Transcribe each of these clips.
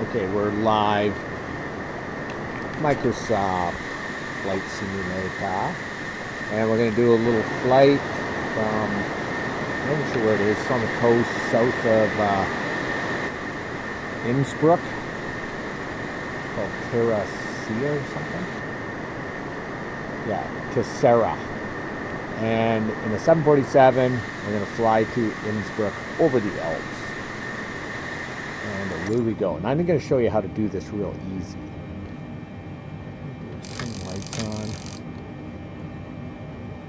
Okay, we're live. Microsoft Flight Simulator. And we're going to do a little flight from, I'm not sure where it is, it's on the coast south of Innsbruck. It's called Terracia or something. Yeah, Terracia. And in the 747, we're going to fly to Innsbruck over the Alps. And away we go. And I'm going to show you how to do this real easy. Turn the lights on.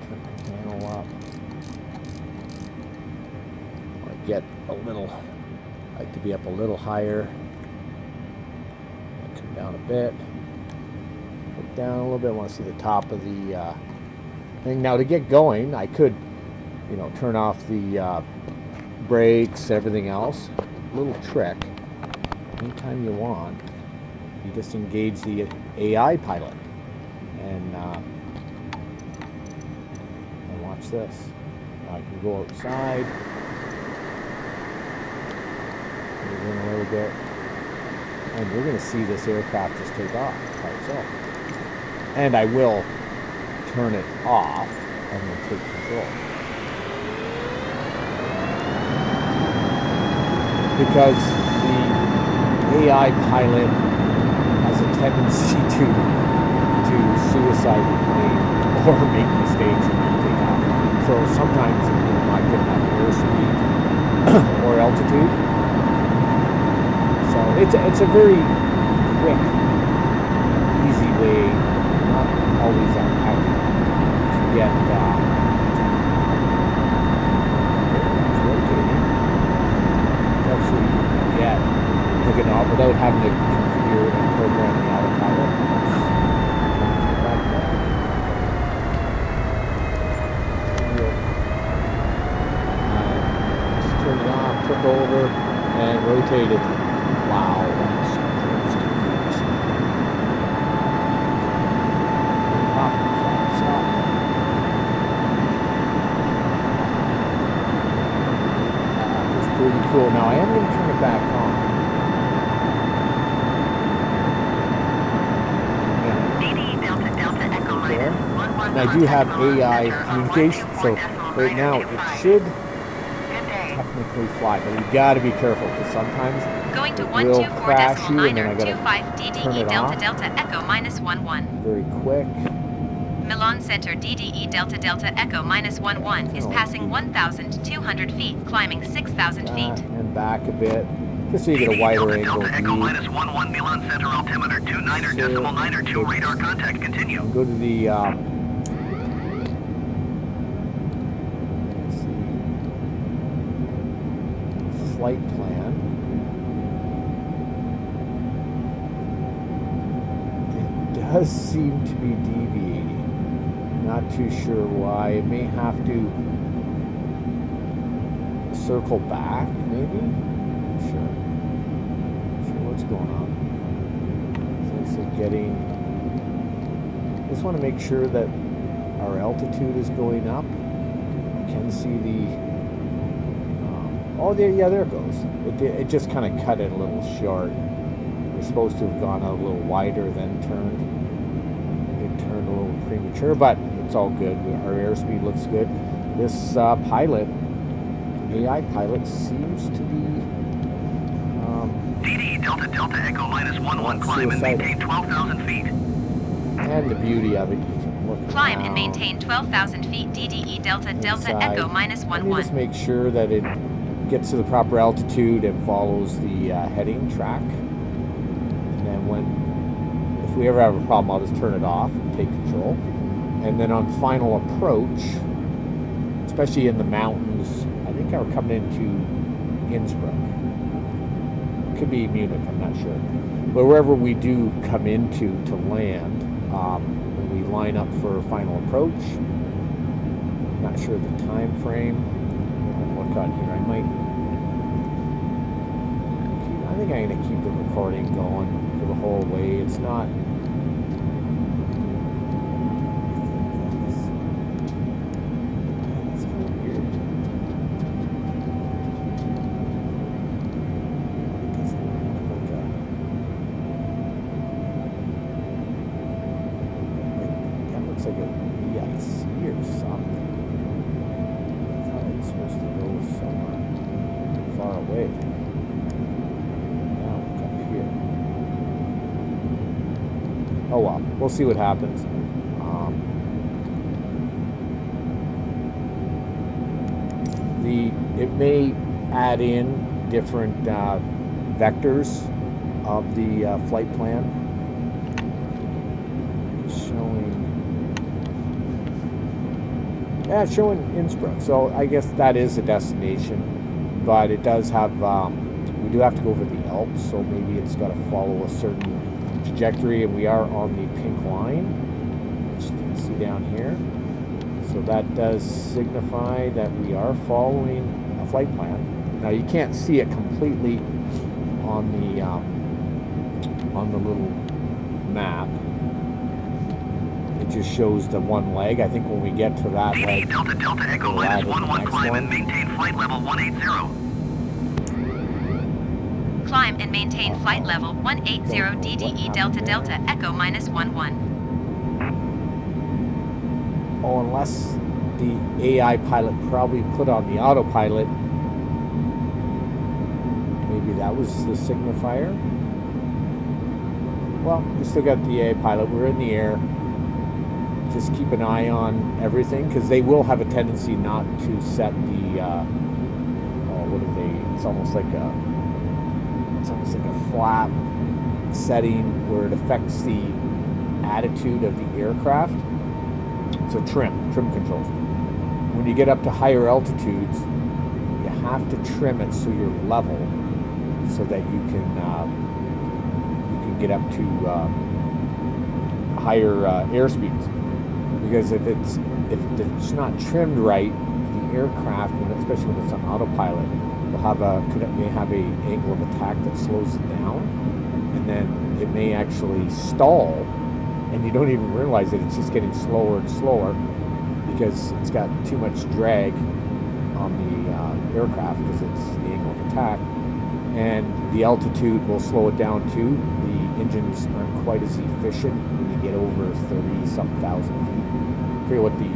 Turn the panel up. I want to get a little, I like to be up a little higher. Come down a bit. Look down a little bit. I want to see the top of the thing. Now to get going, I could, turn off the brakes, everything else. Little trick. Anytime you want, you just engage the AI pilot and watch this. Now I can go outside, move in a little bit, and you're going to see this aircraft just take off by itself. And I will turn it off and then take control. Because the AI pilot has a tendency to suicide the plane or make mistakes and then take off. So sometimes it will not get enough airspeed or altitude. So it's a very quick, easy way, not always that accurate, to get look it up without having to configure and program the autopilot. Just turn it off, took over, and rotated. Wow, that's close to crazy. Up, flaps up. That was pretty cool. Now I am going to turn it back on. And I do have AI communication, so right now it should technically fly, but you got to be careful because sometimes it will crash you, and then I got to turn it off. Delta Echo -11. Very quick. Milan Center DDE Delta Delta Echo -11 is passing 1,200 feet, climbing 6,000 feet. And back a bit, just so you get a wider angle Delta Echo -11 Milan Center altimeter 29.92 radar contact continue. Go to the flight plan. It does seem to be deviating. Not too sure why. It may have to circle back, maybe? Not sure. Not sure what's going on. So it's getting... Just want to make sure that our altitude is going up. I can see the... Oh, yeah, there it goes. It just kind of cut it a little short. We're supposed to have gone out a little wider, then turned. It turned a little premature, but it's all good. Our airspeed looks good. This pilot, AI pilot, seems to be... DDE Delta Delta Echo -11 climb and maintain 12,000 feet. And the beauty of it, you can look Climb around and maintain 12,000 feet DDE Delta Delta inside, Echo and you just -11. make sure that it gets to the proper altitude and follows the heading track. And then if we ever have a problem, I'll just turn it off and take control. And then on final approach, especially in the mountains, I think we're coming into Innsbruck. It could be Munich, I'm not sure. But wherever we do come into to land, when we line up for final approach, I'm not sure the time frame. Look on here. I think I'm going to keep the recording going for the whole way. It's not... That's kind of weird. It doesn't look like a... we'll see what happens. It may add in different vectors of the flight plan. It's showing Innsbruck, so I guess that is a destination, but it does have, we do have to go over the Alps, so maybe it's got to follow a certain trajectory, and we are on the pink line, which you can see down here. So that does signify that we are following a flight plan. Now you can't see it completely on the little map. It just shows the one leg. I think when we get to that leg, Delta Delta Echo minus 11 climb and maintain flight level 180. Climb and maintain flight level 180 DDE Delta Delta Echo minus 11. Oh, unless the AI pilot probably put on the autopilot. Maybe that was the signifier. Well, we still got the AI pilot. We're in the air. Just keep an eye on everything, because they will have a tendency not to set the, what are they? It's almost like a flap setting where it affects the attitude of the aircraft. So trim controls. When you get up to higher altitudes, you have to trim it so you're level, so that you can get up to higher airspeeds. Because if it's not trimmed right, the aircraft, especially when it's on autopilot, may have a angle of attack that slows it down, and then it may actually stall, and you don't even realize it. It's just getting slower and slower because it's got too much drag on the aircraft, because it's the angle of attack, and the altitude will slow it down too. The engines aren't quite as efficient when you get over 30-something thousand feet. I forget what the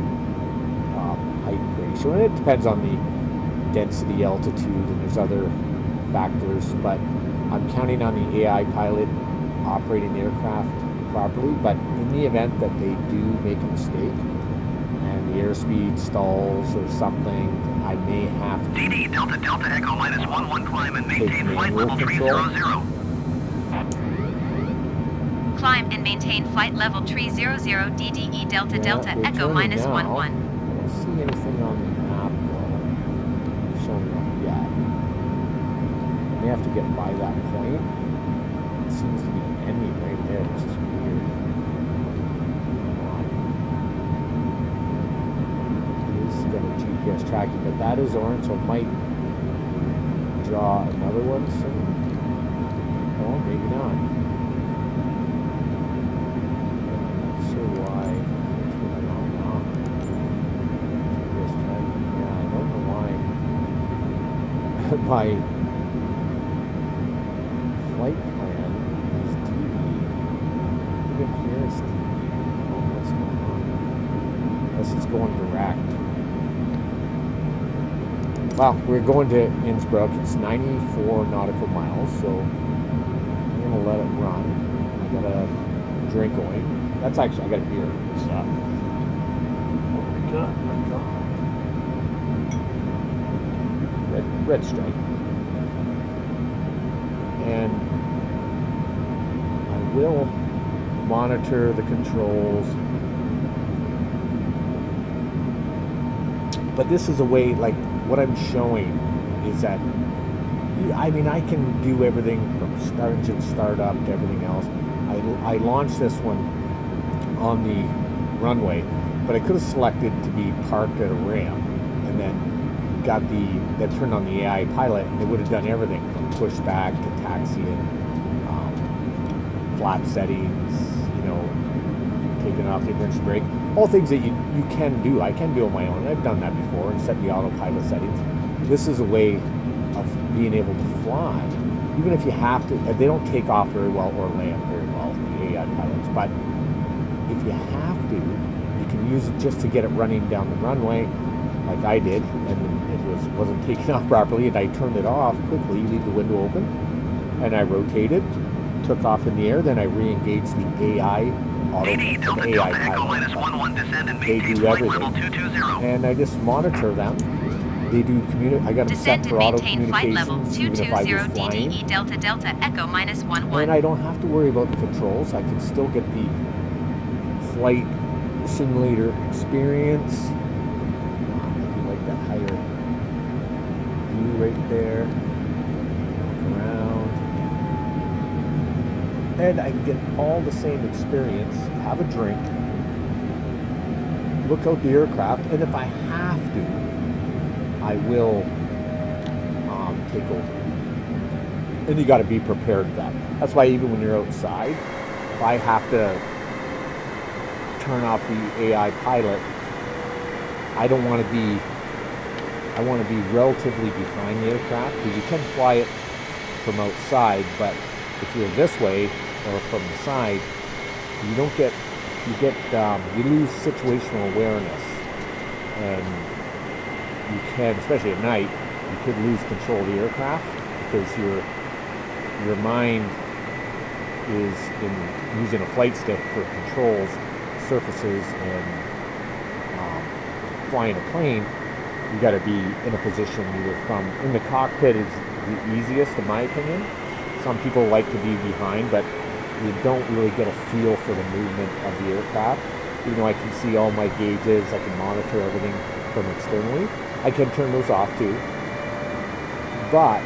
height ratio, and it depends on the density, altitude, and there's other factors, but I'm counting on the AI pilot operating the aircraft properly. But in the event that they do make a mistake and the airspeed stalls or something, I may have to DD Delta Delta Echo minus 11 climb and maintain flight level 300. Climb and maintain flight level 300 DDE Delta Delta Echo minus 11. I don't see anything on the map though showing up yet. I may have to get by that point. It seems to be ending right there, which is weird. It is got a GPS tracking, but that is orange, so it might draw another one soon. Oh, maybe not. My flight plan is DD. Even here is DD. Oh, what's going on? Unless it's going direct. Well, we're going to Innsbruck. It's 94 nautical miles, so I'm going to let it run. I got a drink going. That's actually, I got a beer. So. Oh my god, my god. Red stripe. And I will monitor the controls. But this is a way, like what I'm showing is that, I mean, I can do everything from engine startup to everything else. I launched this one on the runway, but I could have selected to be parked at a ramp, and then that turned on the AI pilot, and they would have done everything from pushback to taxiing, flap settings, taking off the ignition brake, all things that you can do. I can do on my own. I've done that before and set the autopilot settings. This is a way of being able to fly, even if you have to. They don't take off very well or land very well, the AI pilots, but if you have to, you can use it just to get it running down the runway, like I did, and it wasn't taken off properly, and I turned it off quickly, leave the window open, and I rotated, took off in the air, then I re-engaged the AI DD Delta an AI Delta Echo pilot. minus 11 descend and They maintain do flight level everything. 220. And I just monitor them. They do I got them set Descend for and auto maintain flight level communications, even if I was 220 flying. DDE Delta Delta Echo minus 11. And I don't have to worry about the controls. I can still get the flight simulator experience. I do like that higher view right there. Look around. And I get all the same experience. Have a drink. Look out the aircraft. And if I have to, I will take over. And you got to be prepared for that. That's why even when you're outside, if I have to turn off the AI pilot, I don't want to be, I want to be relatively behind the aircraft, because you can fly it from outside, but if you're this way or from the side, you don't get, you lose situational awareness, and you can, especially at night, you could lose control of the aircraft, because your mind is in using a flight stick for controls, surfaces, and flying a plane. You got to be in a position either from in the cockpit is the easiest, in my opinion. Some people like to be behind, but you don't really get a feel for the movement of the aircraft. Even though I can see all my gauges, I can monitor everything from externally. I can turn those off too. But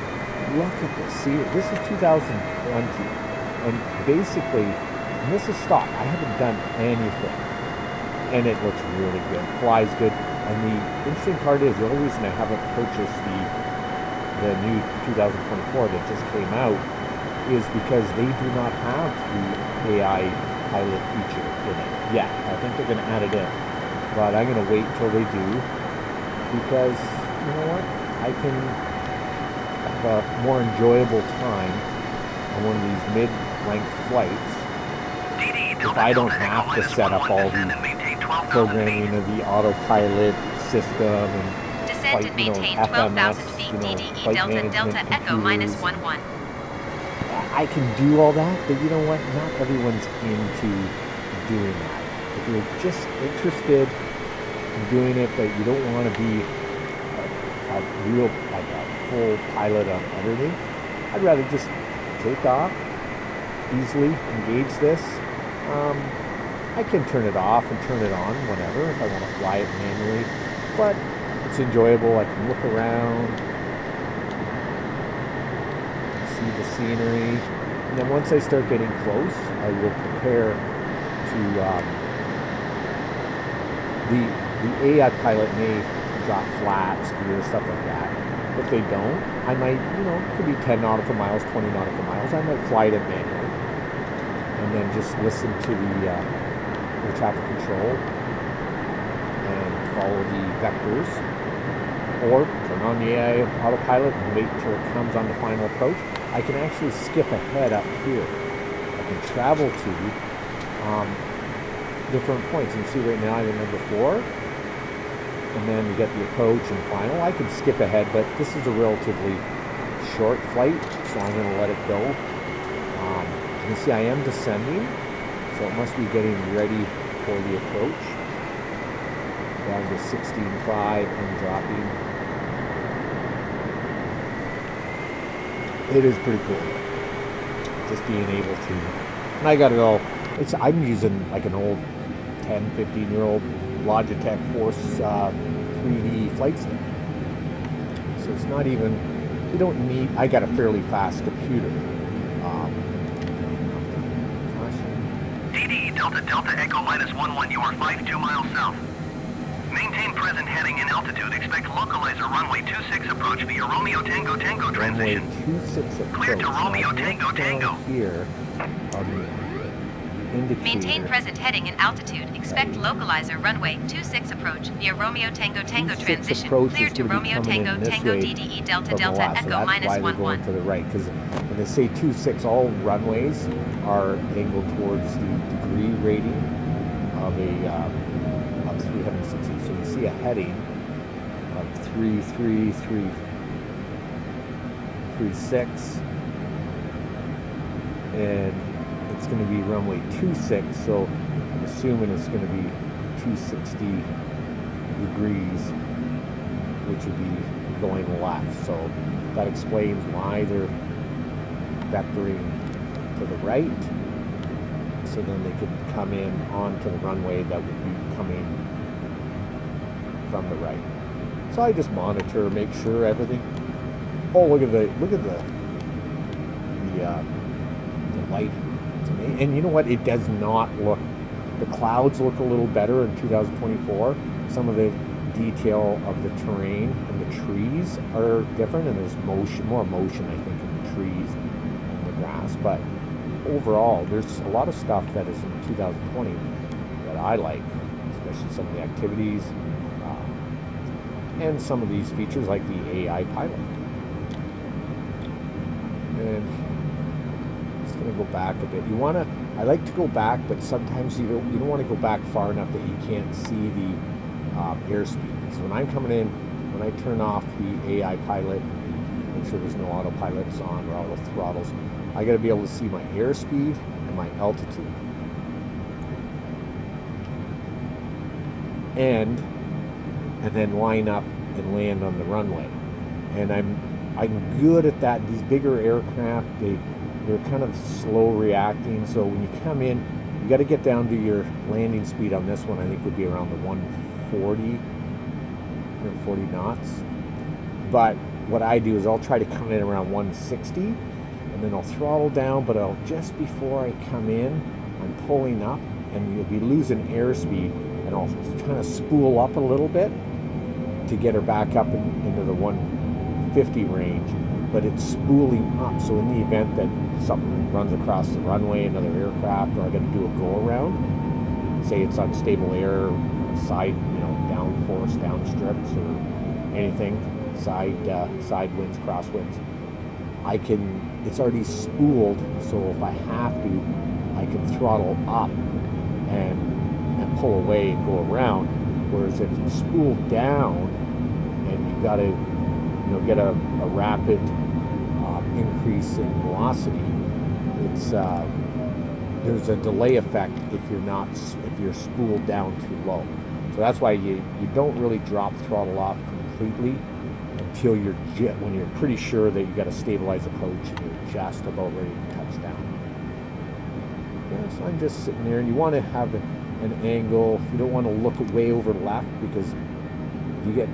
look at this. See, this is 2020, and basically, and this is stock. I haven't done anything, and it looks really good. Flies good. And the interesting part is, the only reason I haven't purchased the new 2024 that just came out is because they do not have the AI pilot feature in it yet. I think they're going to add it in, but I'm going to wait until they do, because you know what? I can have a more enjoyable time on one of these mid-length flights if I don't have to set up all the programming of the autopilot system and Descend and maintain 12,000 feet DDE flight Delta management Delta Echo minus computers. 11. I can do all that, but you know what? Not everyone's into doing that. If you're just interested in doing it, but you don't want to be a real, like a full pilot on everything, I'd rather just take off, easily engage this. I can turn it off and turn it on whenever if I want to fly it manually, but it's enjoyable. I can look around, see the scenery, and then once I start getting close, I will prepare to the AI pilot may drop flaps, gear, stuff like that. If they don't, I might, it could be 10 nautical miles, 20 nautical miles, I might fly it manually and then just listen to the air traffic control and follow the vectors, or turn on the AI autopilot and wait till it comes on the final approach. I can actually skip ahead up here. I can travel to different points. You can see right now I'm in number 4, and then we get the approach and final. I can skip ahead, but this is a relatively short flight, so I'm going to let it go. You can see I am descending, so it must be getting ready for the approach. Down to 16.5 and dropping. It is pretty cool, just being able to, and I got it all, I'm using like an old 10, 15-year-old Logitech Force 3D flight stick. So it's not even, you don't need, I got a fairly fast computer. DD Delta Delta Echo minus 11, you are 52 miles south. Maintain present heading and altitude. Expect localizer runway 26 approach via Romeo Tango Tango transition. Runway 26 approach. Clear to Romeo Tango Tango. Here on the indicator. Maintain present heading and altitude. Expect localizer runway 26 approach via Romeo Tango Tango transition. Clear to Romeo Tango Tango DDE Delta Delta Echo minus 11. They're going to the right, because when they say 26, all runways are angled towards the degree rating of a 360. So you see a heading of 33336, and it's going to be runway 26. So assuming it's going to be 260 degrees, which would be going left. So that explains why they're vectoring to the right. So then they could come in onto the runway that would be coming from the right. So I just monitor, make sure everything. Oh, look at the light. It's amazing. And you know what? It does not look. The clouds look a little better in 2024. Some of the detail of the terrain and the trees are different, and there's more motion, I think, in the trees and the grass. But overall, there's a lot of stuff that is in 2020 that I like, especially some of the activities and some of these features like the AI pilot. And it's going to go back a bit. I like to go back, but sometimes you don't want to go back far enough that you can't see the airspeed. Because when I'm coming in, when I turn off the AI pilot, and make sure there's no autopilots on or auto throttles, I got to be able to see my airspeed and my altitude. And then line up and land on the runway. And I'm good at that. These bigger aircraft, they're kind of slow reacting. So when you come in, you got to get down to your landing speed on this one. I think would be around the 140 knots. But what I do is I'll try to come in around 160, and then I'll throttle down. But just before I come in, I'm pulling up, and you'll be losing airspeed, and I'll kind of spool up a little bit to get her back up into the 150 range. But it's spooling up, so in the event that something runs across the runway, another aircraft, or I got to do a go around, say it's unstable air, side, downforce, downstrips, or anything, side winds, crosswinds, it's already spooled, so if I have to, I can throttle up and pull away and go around. Whereas if it's spooled down and you got to get a rapid increase in velocity, there's a delay effect if you're spooled down too low. So that's why you don't really drop throttle off completely until when you're pretty sure that you got a stabilized approach and you're just about ready to touch down. Yeah, so I'm just sitting there, and you want to have an angle. You don't want to look way over left, because if you got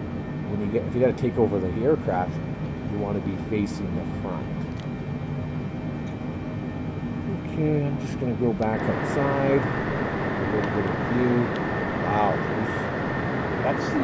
to take over the aircraft, you want to be facing the front. Okay, I'm just going to go back outside. A little bit of view. Wow, that's the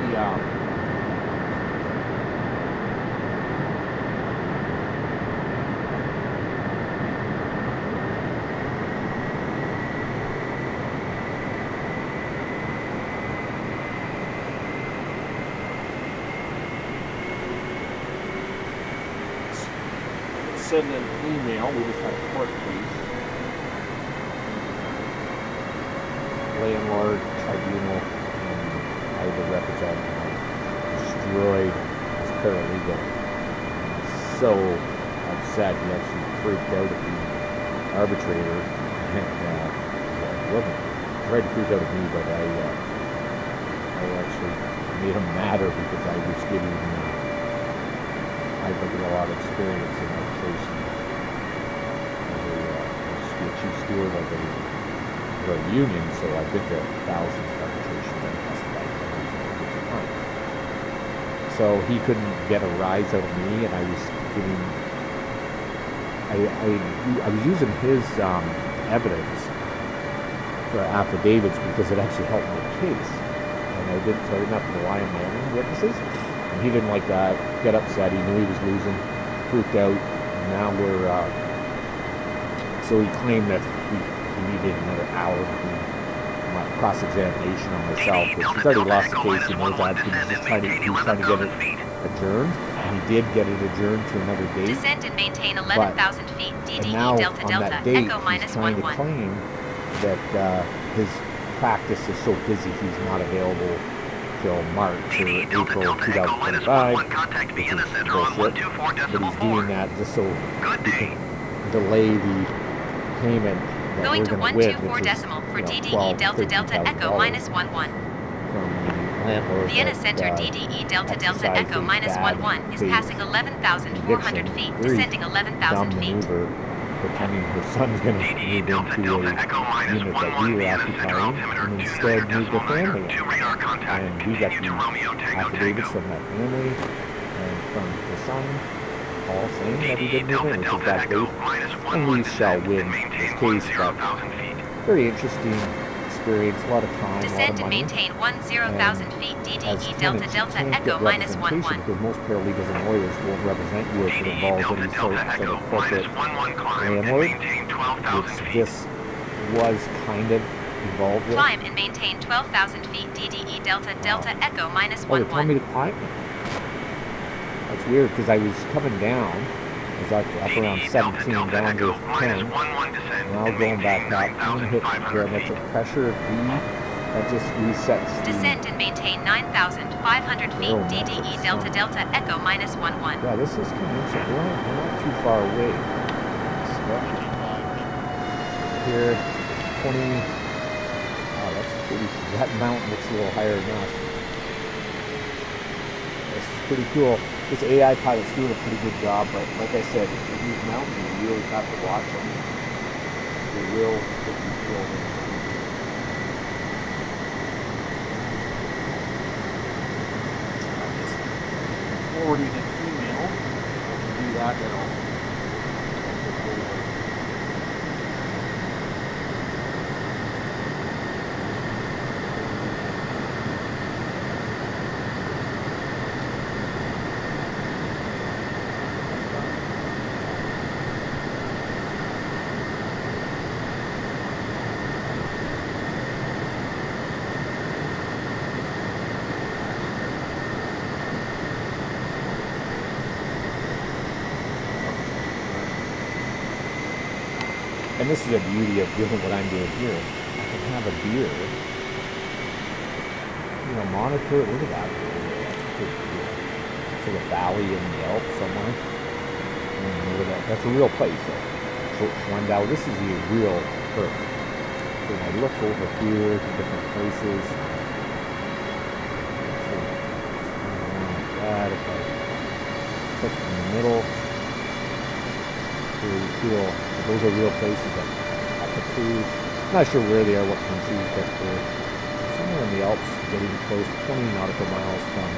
send an email. We just had a court case. Landlord tribunal, and I would represent destroyed his paralegal. So upset, he actually freaked out at the arbitrator, and wasn't tried to freak out at me, but I actually made him madder because I was giving I've got a lot of experience in arbitration as a chief steward of a union, so I've been to thousands of arbitrations and testified hundreds of times. So he couldn't get a rise out of me, and I was giving, I was using his evidence for affidavits because it actually helped my case, and I didn't have to rely on my own witnesses. He didn't like that, got upset, he knew he was losing, freaked out, and now so he claimed that he needed another hour to do my cross-examination on myself, which he's already lost the case, he knows that, because he was trying to get it adjourned, and he did get it adjourned to another date. Descend and maintain 11,000 feet, DDE now, Delta on Delta, that date, Echo he's trying to claim that his practice is so busy he's not available till March or April 2025, which is bullshit, but he's doing that just so he can delay the payment that Going we're to going to win, 124 which is, decimal for you know, DDE Delta Delta $12,000, Echo minus 11. from the landlord Vienna that Center DDE Delta Delta exercised Echo a minus bad 11 is faith passing 11,400 conviction, feet, very descending 11,000 dumb feet. maneuver, pretending her son's going to DDE move Delta into Delta a Echo minus unit that 11 we were Vienna Center occupying, altimeter and 29 instead moved decimal the family 902 in. radar contact. And we got Continue the to Romeo Tango affidavits Tango. from that family and from the son, all saying that he DDE did move Delta in, which is Delta bad Echo faith, minus and 11 we shall descend win and this maintain case. But 10,000 feet. very interesting experience, a lot of time, a lot of Descend and money. maintain 10,000 feet As DDE Delta tenants, you Delta can't Echo get minus representation 11. because most paralegals and lawyers won't represent you if it DDE involves Delta any Delta sort Echo of corporate minus 11 climb and landlord, maintain 12,000 which feet. this was kind of involved with. Climb and maintain 12,000 feet DDE Delta Delta Echo minus Oh, they're telling me 11. to climb? That's weird because I was coming down. I was up around 17, down to 10. Now going back up. I'm going to hit barometric pressure B. That just resets the... Descend and maintain 9,500 feet DDE Delta Delta Echo minus 11. Yeah, this is kind of interesting. We're not too far away. Here, 20... Oh, that's pretty... That mountain looks a little higher than us. This is pretty cool. This AI pilot's doing a pretty good job, but like I said, in these mountains, you really have to watch them. They will get you killed. I'm just forwarding an email. If I can do that, then I'll take over. And this is the beauty of doing what I'm doing here. I can have a beer, you know, monitor it. Look at that. That's pretty cool. So the valley in the Alps somewhere. Look at that. That's a real place. So Schwandau, this is the real Earth. So when I look over here to different places, like that, if I click in the middle, really cool. Those are real places that I could prove. I'm not sure where they are, what countries, but they're somewhere in the Alps, getting close, 20 nautical miles from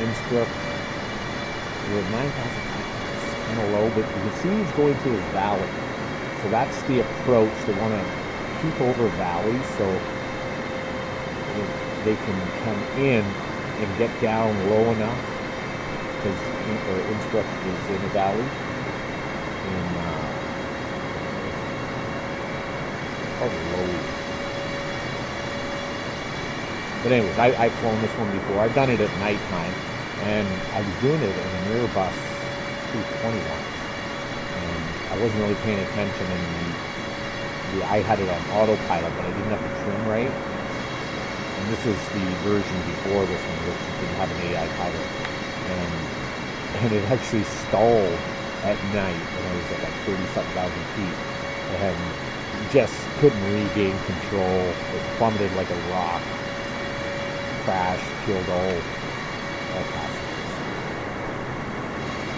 Innsbruck. We're at 9,000 miles. It's kind of low, but you can see he's going to his valley. So that's the approach. They want to keep over valleys so they can come in and get down low enough, because Innsbruck is in a valley. Low. But anyways, I've flown this one before. I've done it at nighttime, and I was doing it in an Airbus 320 once, and I wasn't really paying attention, and I had it on autopilot, but I didn't have the trim right. And this is the version before this one, which didn't have an AI pilot, and it actually stalled at night when I was at like 30-something thousand feet, and just couldn't regain control. It plummeted like a rock, crashed, killed all passengers.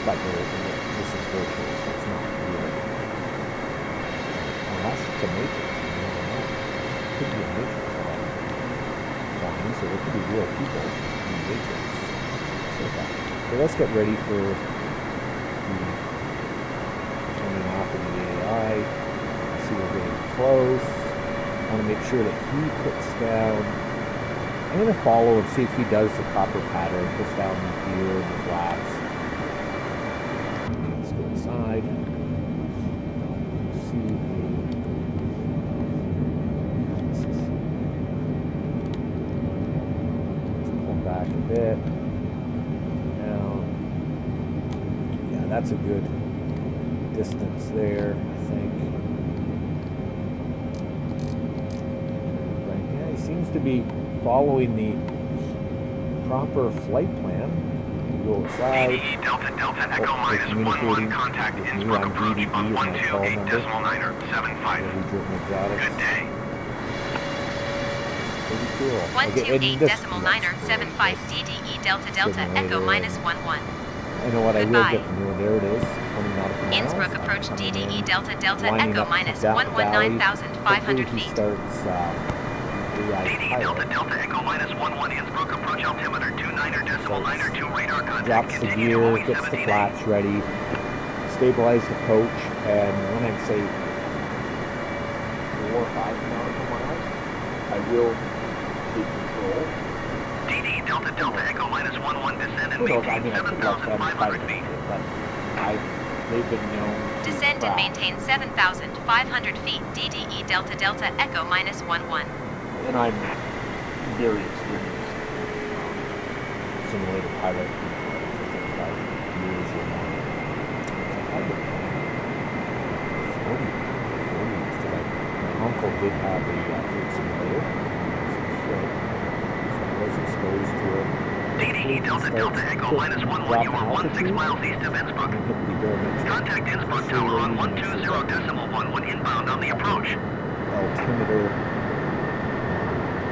But this is virtual, so it's not real. Unless it's a matrix, you never know. It could be a matrix flying, so there could be real people in the matrix. So let's get ready for the turning off of the AI. We're getting close. I want to make sure that he puts down. I'm going to follow and see if he does the proper pattern. Puts down here in the flaps. Let's go inside. See let's pull back a bit. Down. Yeah, that's a good distance there, I think. Seems to be following the proper flight plan. go outside. DDE Delta Delta Echo they're minus 11 communicating contact with me Innsbruck on approach DDE on is my call 128 number. decimal niner 75. Heavy driven exotics. Good day. Pretty cool. 128 this decimal looks niner great, 75 this DDE Delta Delta Echo simulator, minus and 11. I know what I will Goodbye. get the new. There it is. 20 nautical miles. Innsbruck I'm approach coming DDE in, Delta Delta lining Echo up minus down the valley. 119,500 Hopefully he feet. starts AI DDE pilot. Delta Delta Echo minus 11 Innsbruck approach altimeter 29 decimal niner 2 radar contact. Drops the Continue to gear, Boeing gets the 78. flaps ready, stabilize the coach, and when I say 4 or 5 nautical miles, I will take control. DDE Delta Delta Echo minus 11 descend and Who knows? I maintain mean, I could let them 7,500 fight feet. it, but they've been known to Descend and crash. maintain 7,500 feet DDE Delta Delta Echo minus 11. And I'm very experienced simulator pilot. I think 5 years or more. I've been playing 40 years. My uncle did have a flight simulator when I was a kid, so I was exposed to it. DDE Delta Delta Echo minus 11 you are 16 miles east of Innsbruck. Contact Innsbruck Tower on 120 decimal 11 inbound on the approach. Altimeter.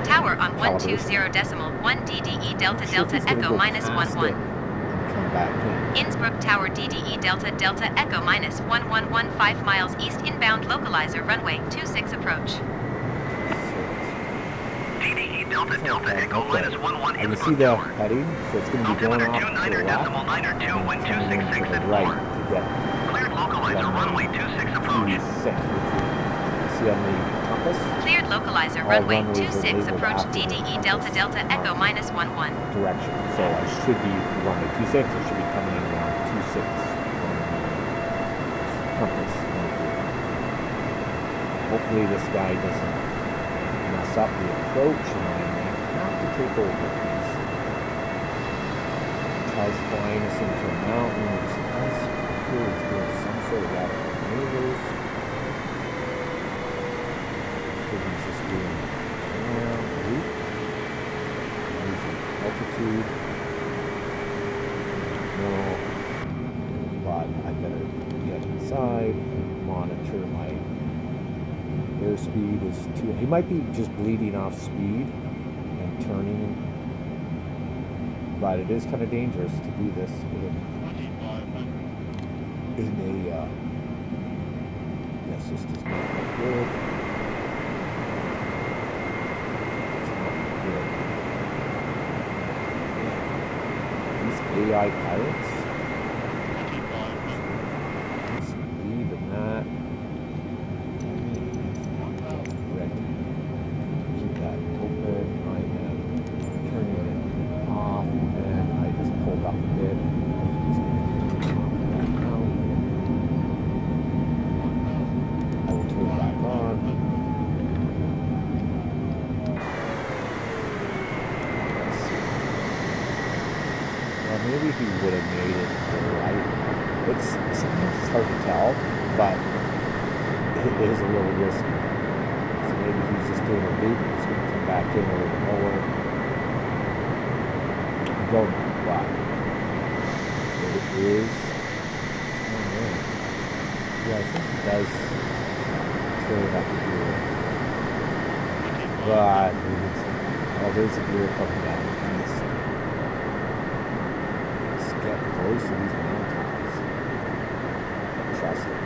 Tower on Calibers. 120 decimal 1 DDE Delta Sure Delta he's gonna Echo go minus past 11. it and come back in. Innsbruck Tower DDE Delta Delta Echo minus 1115 miles east inbound localizer runway 26 approach. DDE Delta Delta Echo Okay. minus 11 And you see Innsbruck the Tower. heading, so it's going to be going Altimeter off to 29 the left decimal niner 2 and wind coming in to 266 the at right 4. to get Cleared localizer runway 26 approach. 26, which you see on the compass. Cleared localizer All runway runways are 26 labeled approach after the DDE compass Delta Delta Echo marking minus 11. direction. So I should be runway 26. I should be coming in around 26 on the compass. Hopefully this guy doesn't mess up the approach and I may have to take over. Tries flying us into a mountain. He's doing some sort of radical maneuvers. He's just doing around the loop. Losing altitude. No, but I better get inside and monitor my airspeed is too. He might be just bleeding off speed and turning, but it is kind of dangerous to do this in a. Yes, this does not look good. It's not good. Yeah. These AI pilots. Speed and that. Keep that open. I am turning it off, and I just pulled up a bit. Just gonna turn off that now. I will turn it back on. Let's see. Well, maybe he would have made it right. It's sometimes it's hard to tell, but it is a little risky. So maybe he's just doing a loop. He's going to come back in a little lower. Don't know, but it is. Oh man. Yeah, I think he does turn it up here. But oh, there's a gear coming down the east. Let's get close to these mountains. I trust it.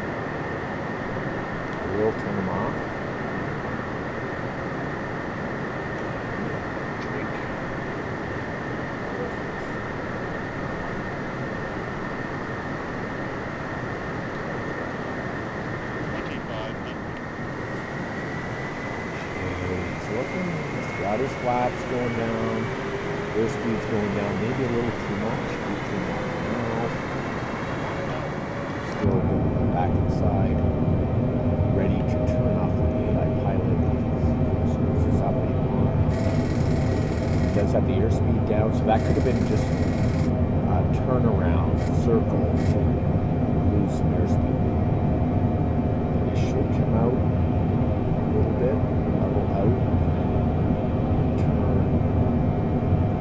I will turn them off. Drink. He's looking. He's got his flaps going down. Airspeed's going down. Maybe a little too much. 18 miles an hour. Still going back inside. Ready to turn off the AI pilot if he screws this up anymore. He does have the airspeed down, so that could have been just a turnaround circle to lose some airspeed. And it should come out a little bit, level out, and then turn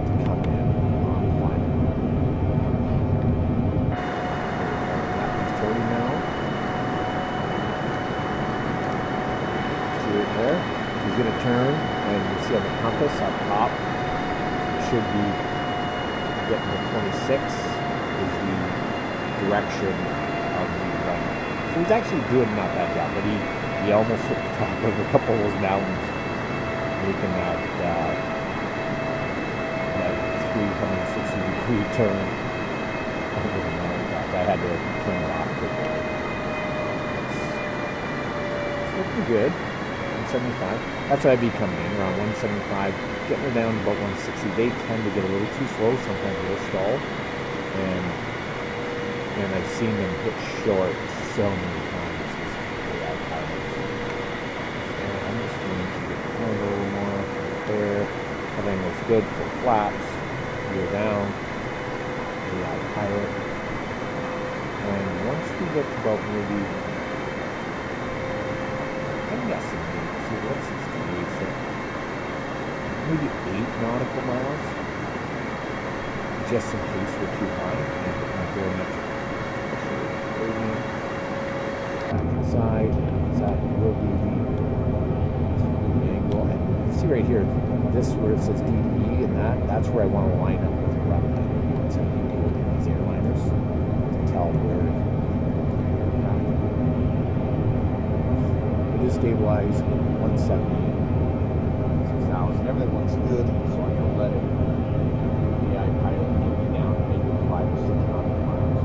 to come in on final. 40 now. See it there? He's going to turn, and you see on the compass up top, it should be getting to 26 is the direction of the runway. So he's actually doing not bad job, but he almost hit the top of a couple of those mountains, making that 360-degree turn over the mountain top. I had to turn it off quickly. It's looking good. 175. That's what I'd be coming in, around 175, getting her down to about 160. They tend to get a little too slow, sometimes they'll stall. And I've seen them hit short so many times. I'm just going to get the point a little more right there. Everything looks good for flaps. Gear down. AI pilot. And once we get to about maybe, I'm guessing what's 68, so maybe 8 nautical miles, just in case we're too high, and put my barometric rating back inside, because that will be the angle, and you can see right here, this where it says DDE, and that's where I want to line up with the runway. That's how you deal with these airliners, to tell where it is stabilized 170, 6,000. Everything looks good, so I'm going to let it do the AI pilot and get me down to maybe 5 or 6 nautical miles.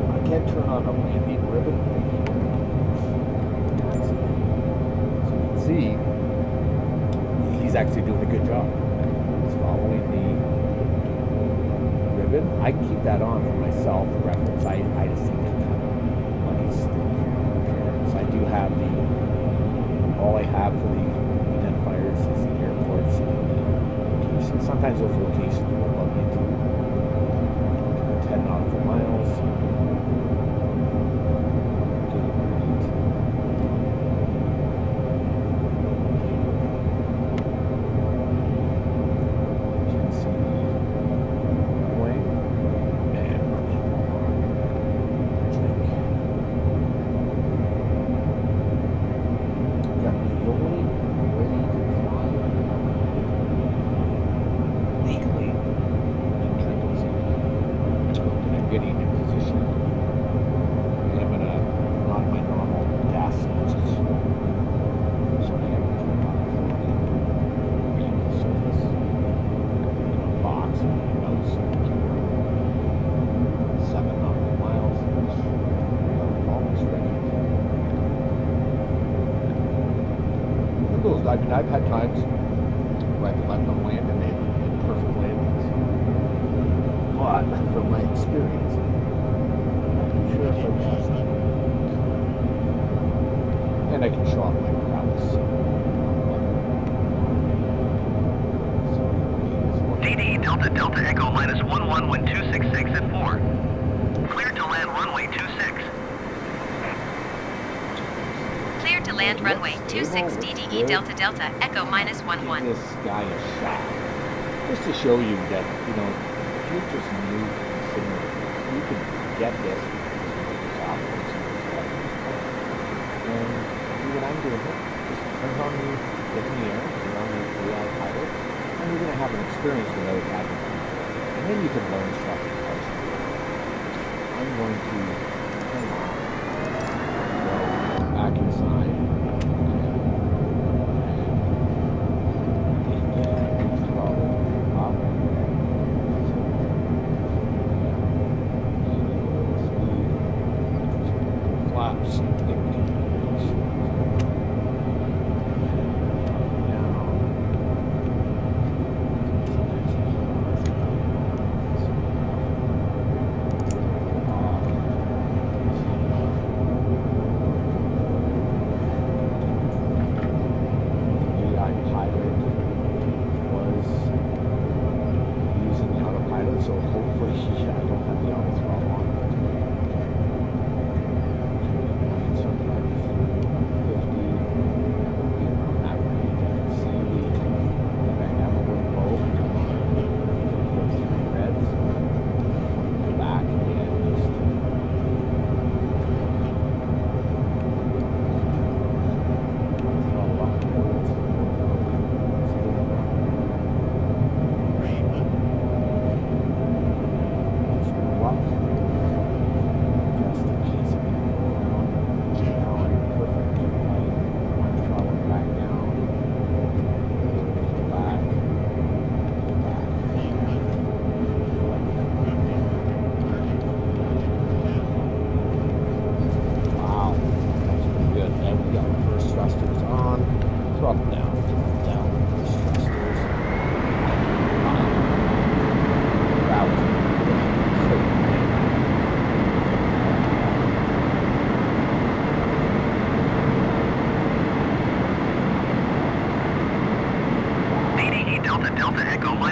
I can turn on a landing ribbon. So you can see he's actually doing a good job. He's following the ribbon. I can keep that on for myself for reference. I just think it kind of muddies the appearance. I do have all I have for the identifiers is the airports and the locations. Sometimes those locations will bug into 10 nautical miles. Getting ready to I mean, I've had times where I've let them land and they've been perfect landings. But from my experience, I'm not too sure if I trust them. And I can show off my prowess. DD Delta Delta Echo minus 11 wind 266 at 4. Cleared to land runway 26. Cleared to land runway 26 DDE Delta Delta Echo minus 11. Give this guy a shot. Just to show you that, you know, if you're just new to the simulator, you can get this with Microsoft. And do what I'm doing here. Just turn on the, get in the air, turn on the AI pilot, and you're going to have an experience without having to. And then you can learn stuff as you go. I'm going to turn on, go back inside. So hopefully, I don't have the auto throttle on, but sometimes 50, that would be around that range. I can see the dynamo wind low come on.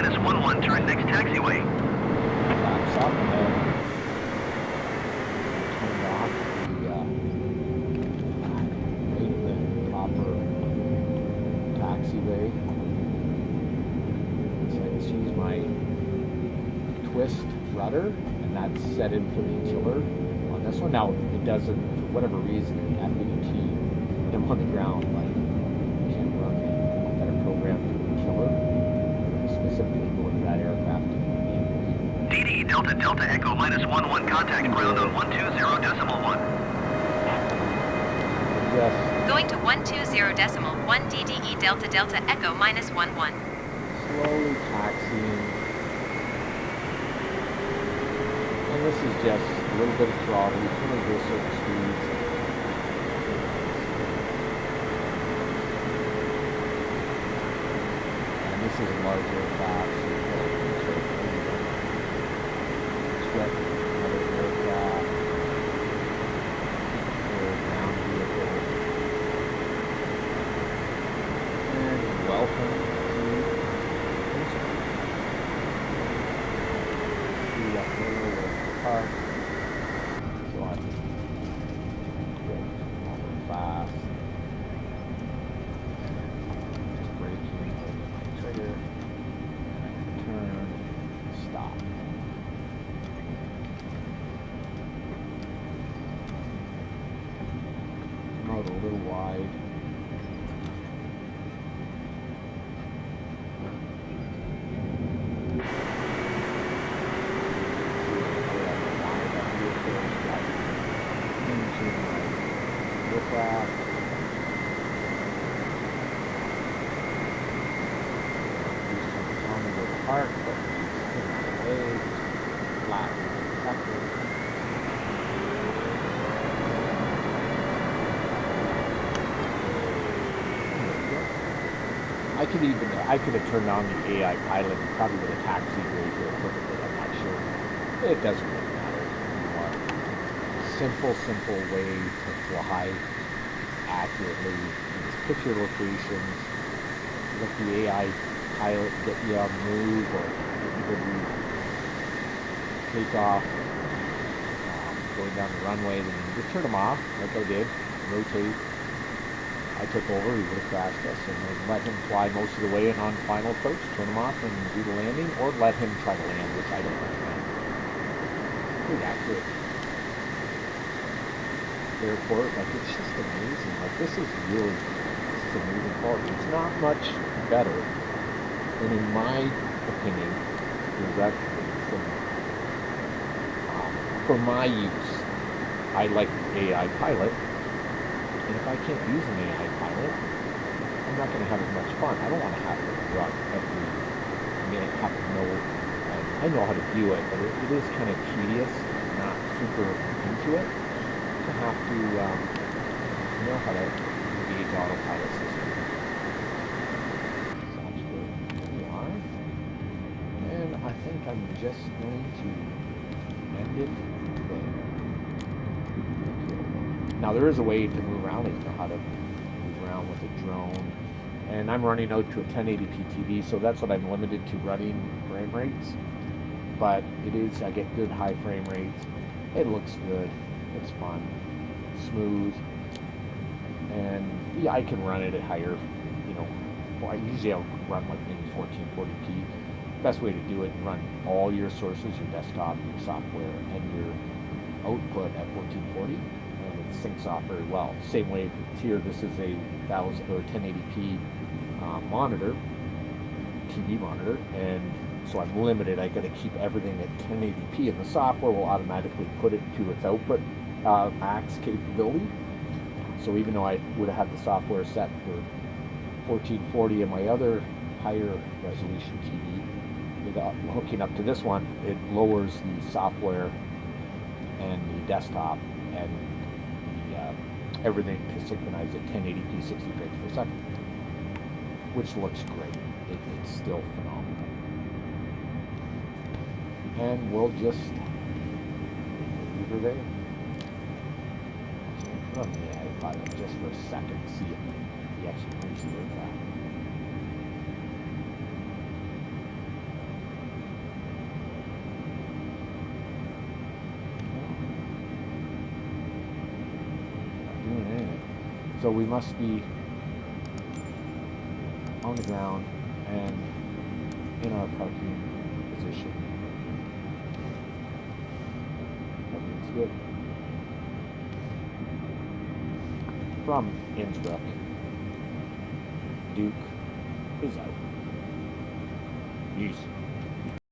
minus 11, turn next taxiway. Backs up and turned off the proper taxiway. So I just use my twist rudder, and that's set in for the tiller on this one. Now it doesn't, for whatever reason, the FAT, when I'm on the ground, like you can't run a better program for the tiller. I'm specifically going to that aircraft manually. DDE Delta Delta Echo minus 11, contact ground on 120.1. Just Going to 120.1 DDE Delta Delta Echo minus 11. slowly taxiing. And this is just a little bit of throttle. You can only go certain speeds. And this is a large aircraft, so you can sort of expect another aircraft or a ground vehicle. And welcome to Innsbruck. See up there with the park. So I go fast. And just braking, holding my trigger, and I can turn and stop. Come out a little wide. Aircraft. He's trying to tell me where to park, but he's in my way. Just flat and protected. I could have turned on the AI pilot and probably would have taxied right here perfectly. I'm not sure. It doesn't really matter. Simple way to fly accurately. You just pick your locations, let the AI pilot get you on the move or get you to take off, going down the runway, then you just turn them off like I did, rotate. I took over, he would have crashed us, and then let him fly most of the way, and on final approach, turn him off and do the landing, or let him try to land, which I don't recommend. Pretty accurate. Airport, like it's just amazing. Like this is amazing quality. It's not much better, and in my opinion, directly for my use, I like the AI pilot. And if I can't use an AI pilot, I'm not going to have as much fun. I don't want to have to run every minute, have to know. I know how to do it, but it is kind of tedious. I'm not super into it. To have to know how to engage autopilot systems. So that's where we are. And I think I'm just going to end it there. Now there is a way to move around. You know how to move around with a drone. And I'm running out to a 1080p TV, so that's what I'm limited to running frame rates. But I get good high frame rates. It looks good. It's fun, smooth, and yeah, I can run it at higher, I'll run like maybe 1440p. Best way to do it, run all your sources, your desktop, your software, and your output at 1440, and it syncs off very well. Same way here, this is a 1080p monitor, TV monitor, and so I'm limited. I got to keep everything at 1080p, and the software will automatically put it to its output max capability. So even though I would have had the software set for 1440 in my other higher resolution TV, without hooking up to this one, it lowers the software and the desktop and the, everything to synchronize at 1080p 60 frames per second, which looks great. It's still phenomenal. And we'll just leave her there. Put on the AI pilot just for a second to see if he actually moves the aircraft. So we must be on the ground and in our parking position. Everything's good. From Innsbruck, Duke is out. Peace.